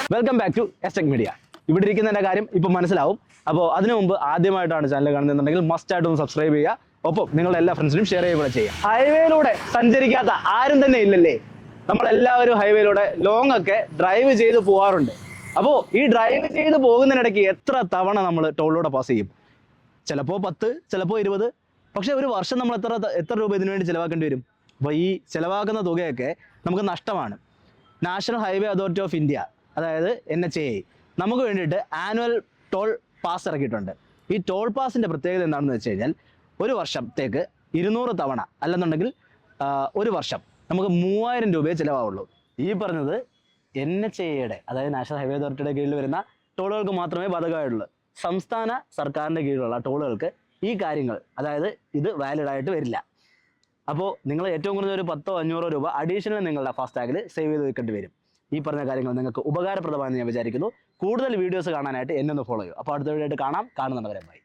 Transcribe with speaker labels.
Speaker 1: Welcome back to Estech media. ഇവിടെ ഇരിക്കുന്നതിന്റെ കാര്യം ഇപ്പൊ മനസ്സിലാവും. അപ്പോൾ അതിനു മുമ്പ് ആദ്യമായിട്ടാണ് ചാനൽ കാണുന്നുണ്ടെങ്കിൽ മസ്റ്റ് ആയിട്ട് ഒന്ന് സബ്സ്ക്രൈബ് ചെയ്യുക. ഒപ്പം നിങ്ങളുടെ എല്ലാ ഫ്രണ്ട്സിനും ഷെയർ ചെയ്യുക ചെയ്യുക. ഹൈവേയിലൂടെ സഞ്ചരിക്കാത്ത ആരും തന്നെ ഇല്ലല്ലേ? നമ്മളെല്ലാവരും ഹൈവേയിലൂടെ ലോങ് ഒക്കെ ഡ്രൈവ് ചെയ്ത് പോകാറുണ്ട്. അപ്പോൾ ഈ ഡ്രൈവ് ചെയ്ത് പോകുന്നതിനിടയ്ക്ക് എത്ര തവണ നമ്മൾ ടോളിലൂടെ പാസ് ചെയ്യും? ചിലപ്പോൾ 10, ചിലപ്പോൾ 20. പക്ഷെ ഒരു വർഷം നമ്മൾ എത്ര രൂപ ഇതിനു വേണ്ടി ചിലവാക്കേണ്ടി വരും? അപ്പോൾ ഈ ചിലവാക്കുന്ന തുകയൊക്കെ നമുക്ക് നഷ്ടമാണ്. National highway authority of India, അതായത് NHAI, നമുക്ക് വേണ്ടിയിട്ട് ആനുവൽ ടോൾ പാസ് ഇറക്കിയിട്ടുണ്ട്. ഈ ടോൾ പാസിൻ്റെ പ്രത്യേകത എന്താണെന്ന് വെച്ച് കഴിഞ്ഞാൽ ഒരു വർഷത്തേക്ക് 200 തവണ, അല്ലെന്നുണ്ടെങ്കിൽ ഒരു വർഷം നമുക്ക് 3000 രൂപയെ ചിലവാവുള്ളൂ. ഈ പറഞ്ഞത് NHAIയുടെ, അതായത് നാഷണൽ ഹൈവേ അതോറിറ്റിയുടെ കീഴിൽ വരുന്ന ടോളുകൾക്ക് മാത്രമേ ബാധകമായിട്ടുള്ളൂ. സംസ്ഥാന സർക്കാരിൻ്റെ കീഴിലുള്ള ടോളുകൾക്ക് ഈ കാര്യങ്ങൾ, അതായത് ഇത് വാലിഡായിട്ട് വരില്ല. അപ്പോൾ നിങ്ങൾ ഏറ്റവും കുറഞ്ഞ ഒരു 10-500 രൂപ അഡീഷണൽ നിങ്ങളുടെ ഫാസ്ടാഗിൽ സേവ് ചെയ്ത് വെക്കേണ്ടി വരും. ഈ പറഞ്ഞ കാര്യങ്ങൾ നിങ്ങൾക്ക് ഉപകാരപ്രദമാണെന്ന് ഞാൻ വിചാരിക്കുന്നു. കൂടുതൽ വീഡിയോസ് കാണാനായിട്ട് എന്നെ ഒന്ന് ഫോളോ ചെയ്യും. അപ്പോൾ അടുത്ത വീഡിയോ ആയിട്ട് കാണുന്നവരെ ബൈ.